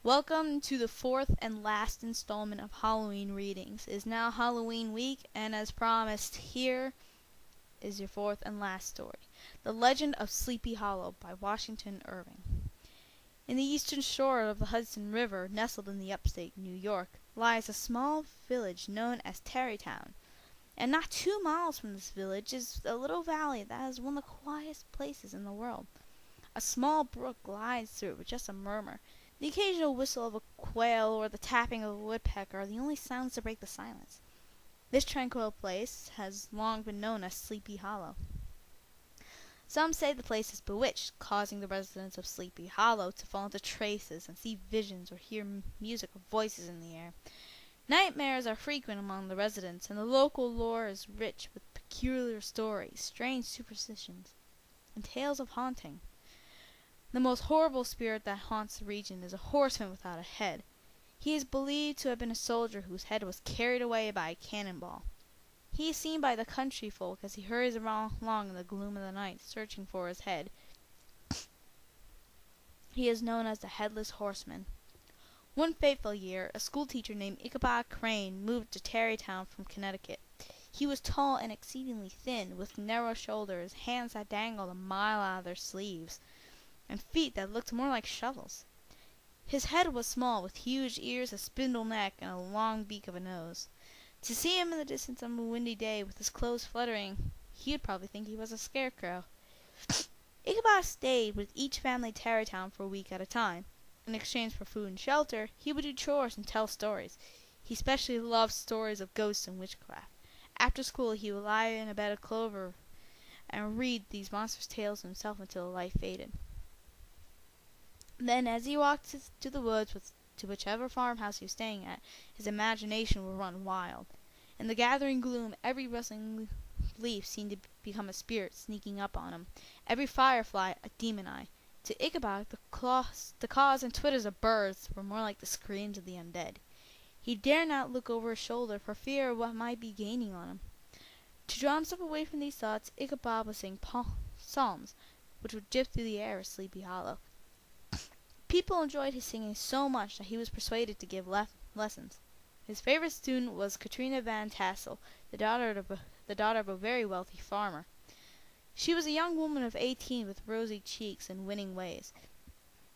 Welcome to the fourth and last installment of Halloween readings. It is now Halloween week, and as promised, here is your fourth and last story. The Legend of Sleepy Hollow by Washington Irving. In the eastern shore of the Hudson River, nestled in the upstate New York, lies a small village known as Tarrytown. And not 2 miles from this village is a little valley that is one of the quietest places in the world. A small brook glides through it with just a murmur. The occasional whistle of a quail or the tapping of a woodpecker are the only sounds to break the silence. This tranquil place has long been known as Sleepy Hollow. Some say the place is bewitched, causing the residents of Sleepy Hollow to fall into trances and see visions or hear music of voices in the air. Nightmares are frequent among the residents, and the local lore is rich with peculiar stories, strange superstitions, and tales of haunting. The most horrible spirit that haunts the region is a horseman without a head. He is believed to have been a soldier whose head was carried away by a cannonball. He is seen by the country folk as he hurries along in the gloom of the night, searching for his head. He is known as the Headless Horseman. One fateful year, a schoolteacher named Ichabod Crane moved to Tarrytown from Connecticut. He was tall and exceedingly thin, with narrow shoulders, hands that dangled a mile out of their sleeves, and feet that looked more like shovels. His head was small, with huge ears, a spindle neck, and a long beak of a nose. To see him in the distance on a windy day, with his clothes fluttering, he would probably think he was a scarecrow. Ichabod stayed with each family in Tarrytown for a week at a time. In exchange for food and shelter, he would do chores and tell stories. He especially loved stories of ghosts and witchcraft. After school, he would lie in a bed of clover and read these monstrous tales to himself until the light faded. Then, as he walked to the woods to whichever farmhouse he was staying at, his imagination would run wild. In the gathering gloom, every rustling leaf seemed to become a spirit sneaking up on him, every firefly a demon eye. To Ichabod, the caws and twitters of birds were more like the screams of the undead. He dared not look over his shoulder for fear of what might be gaining on him. To draw himself away from these thoughts, Ichabod would sing psalms, which would drip through the air of Sleepy Hollow. People enjoyed his singing so much that he was persuaded to give lessons. His favorite student was Katrina Van Tassel, the daughter of a very wealthy farmer. She was a young woman of 18 with rosy cheeks and winning ways.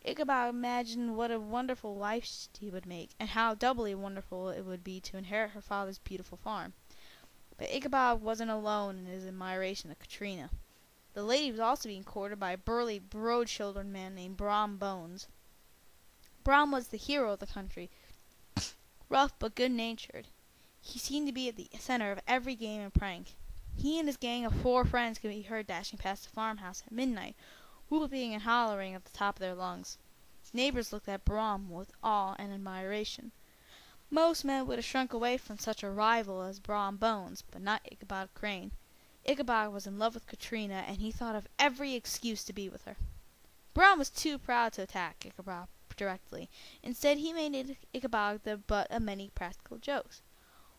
Ichabod imagined what a wonderful wife he would make, and how doubly wonderful it would be to inherit her father's beautiful farm. But Ichabod wasn't alone in his admiration of Katrina. The lady was also being courted by a burly, broad-shouldered man named Brom Bones. Brom was the hero of the country, rough but good-natured. He seemed to be at the center of every game and prank. He and his gang of 4 friends could be heard dashing past the farmhouse at midnight, whooping and hollering at the top of their lungs. Neighbors looked at Brom with awe and admiration. Most men would have shrunk away from such a rival as Brom Bones, but not Ichabod Crane. Ichabod was in love with Katrina, and he thought of every excuse to be with her. Brom was too proud to attack Ichabod directly. Instead, he made Ichabod the butt of many practical jokes.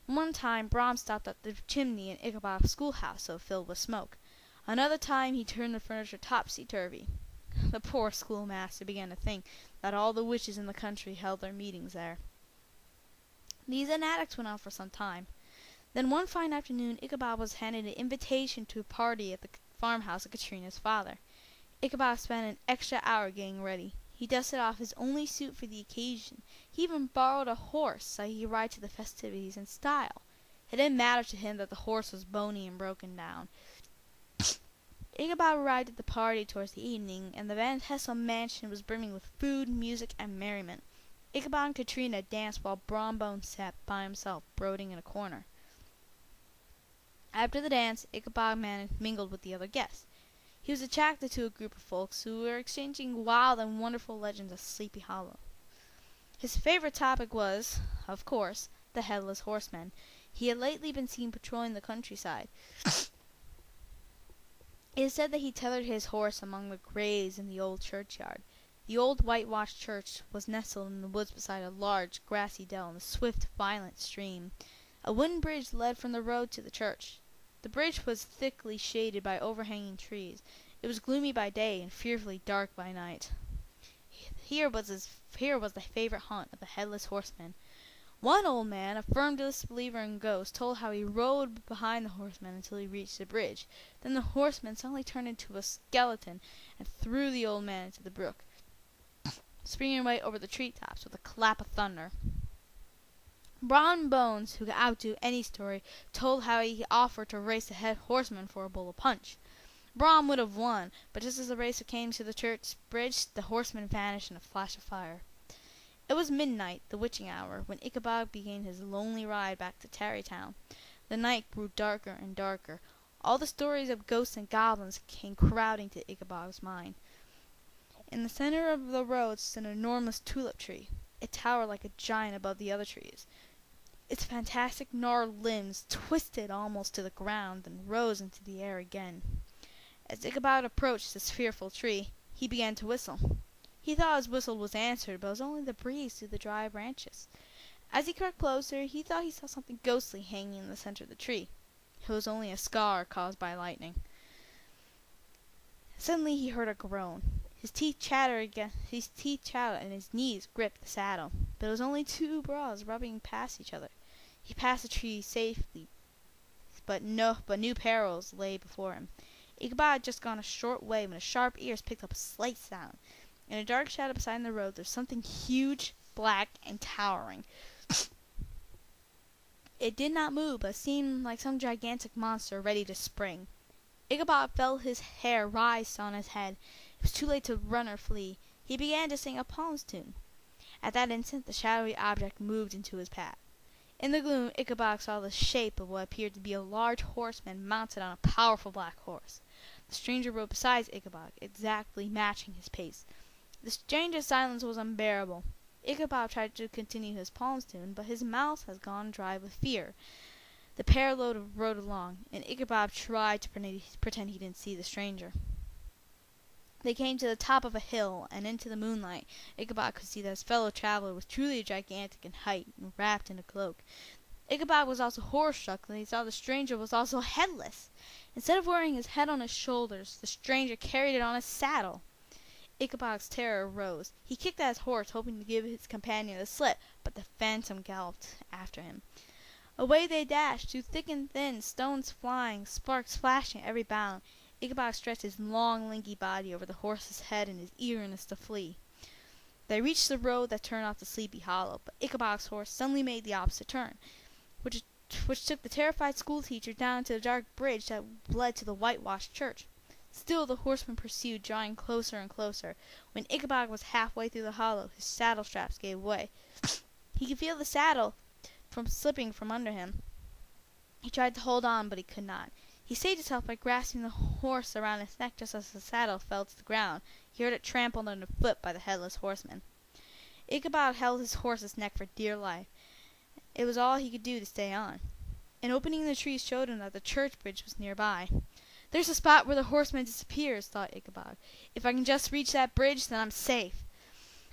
One time, Brom stopped at the chimney in Ichabod's schoolhouse, so filled with smoke. Another time, he turned the furniture topsy-turvy. The poor schoolmaster began to think that all the witches in the country held their meetings there. These antics went on for some time. Then one fine afternoon, Ichabod was handed an invitation to a party at the farmhouse of Katrina's father. Ichabod spent an extra hour getting ready. He dusted off his only suit for the occasion. He even borrowed a horse so he could ride to the festivities in style. It didn't matter to him that the horse was bony and broken down. Ichabod arrived at the party towards the evening, and the Van Tassel mansion was brimming with food, music, and merriment. Ichabod and Katrina danced while Brom Bones sat by himself, brooding in a corner. After the dance, Ichabod mingled with the other guests. He was attracted to a group of folks who were exchanging wild and wonderful legends of Sleepy Hollow. His favorite topic was, of course, the Headless Horseman. He had lately been seen patrolling the countryside. It is said that he tethered his horse among the graves in the old churchyard. The old whitewashed church was nestled in the woods beside a large, grassy dell and a swift, violent stream. A wooden bridge led from the road to the church. The bridge was thickly shaded by overhanging trees. It was gloomy by day and fearfully dark by night. Here was the favorite haunt of the headless horseman. One old man, a firm disbeliever in ghosts, told how he rode behind the horseman until he reached the bridge. Then the horseman suddenly turned into a skeleton and threw the old man into the brook, springing away over the treetops with a clap of thunder. Bron Bones, who could outdo any story, told how he offered to race the head horseman for a bowl of punch. Brom would have won, but just as the racer came to the church bridge, the horseman vanished in a flash of fire. It was midnight, the witching hour, when Ichabod began his lonely ride back to Tarrytown. The night grew darker and darker. All the stories of ghosts and goblins came crowding to Ichabod's mind. In the center of the road stood an enormous tulip tree. It towered like a giant above the other trees. Its fantastic gnarled limbs twisted almost to the ground, then rose into the air again. As Ichabod approached this fearful tree, he began to whistle. He thought his whistle was answered, but it was only the breeze through the dry branches. As he crept closer, he thought he saw something ghostly hanging in the center of the tree. It was only a scar caused by lightning. Suddenly he heard a groan. His teeth chattered and his knees gripped the saddle. But it was only two bras rubbing past each other. He passed the tree safely, but new perils lay before him. Ichabod had just gone a short way when his sharp ears picked up a slight sound. In a dark shadow beside the road there was something huge, black, and towering. It did not move, but seemed like some gigantic monster ready to spring. Ichabod felt his hair rise on his head. It was too late to run or flee. He began to sing a Palms tune. At that instant the shadowy object moved into his path. In the gloom Ichabod saw the shape of what appeared to be a large horseman mounted on a powerful black horse. The stranger rode beside Ichabod, exactly matching his pace. The stranger's silence was unbearable. Ichabod tried to continue his Palms tune, but his mouth had gone dry with fear. The pair rode along, and Ichabod tried to pretend he didn't see the stranger. They came to the top of a hill, and into the moonlight Ichabod could see that his fellow traveler was truly gigantic in height and wrapped in a cloak. Ichabod was also horror-struck when he saw the stranger was also headless. Instead of wearing his head on his shoulders, the stranger carried it on his saddle. Ichabod's terror rose. He kicked at his horse, hoping to give his companion the slip, but the phantom galloped after him. Away they dashed, through thick and thin, stones flying, sparks flashing at every bound. Ichabod stretched his long, lanky body over the horse's head in his eagerness to flee. They reached the road that turned off to Sleepy Hollow, but Ichabod's horse suddenly made the opposite turn, which took the terrified schoolteacher down to the dark bridge that led to the whitewashed church. Still the horseman pursued, drawing closer and closer. When Ichabod was halfway through the hollow, his saddle straps gave way. He could feel the saddle slipping from under him. He tried to hold on, but he could not. He saved himself by grasping the horse around his neck just as the saddle fell to the ground. He heard it trampled underfoot by the headless horseman. Ichabod held his horse's neck for dear life. It was all he could do to stay on. An opening in the trees showed him that the church bridge was nearby. "There's the spot where the horseman disappears," thought Ichabod. "If I can just reach that bridge, then I'm safe."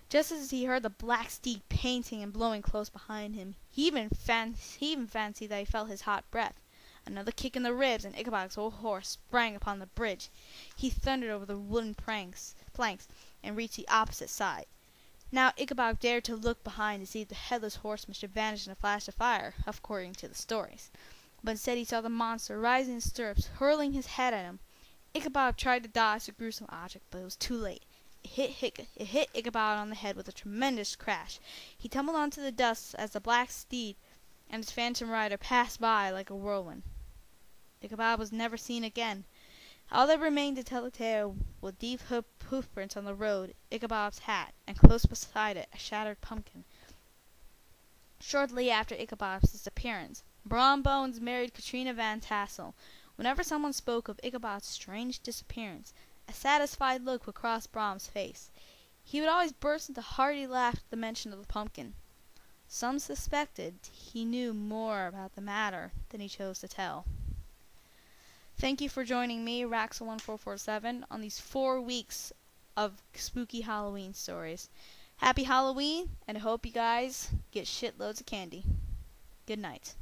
Just as he heard the black steed panting and blowing close behind him, he even fancied that he felt his hot breath. Another kick in the ribs, and Ichabod's old horse sprang upon the bridge. He thundered over the wooden planks and reached the opposite side. Now Ichabod dared to look behind to see if the headless horseman should vanish in a flash of fire, according to the stories. But instead he saw the monster rising in stirrups, hurling his head at him. Ichabod tried to dodge the gruesome object, but it was too late. It hit Ichabod on the head with a tremendous crash. He tumbled onto the dust as the black steed and its phantom rider passed by like a whirlwind. Ichabod was never seen again. All that remained to tell the tale were deep hoof prints on the road, Ichabod's hat, and close beside it a shattered pumpkin. Shortly after Ichabod's disappearance, Brom Bones married Katrina Van Tassel. Whenever someone spoke of Ichabod's strange disappearance, a satisfied look would cross Brom's face. He would always burst into hearty laugh at the mention of the pumpkin. Some suspected he knew more about the matter than he chose to tell. Thank you for joining me, Raxel1447, on these 4 weeks of spooky Halloween stories. Happy Halloween, and I hope you guys get shitloads of candy. Good night.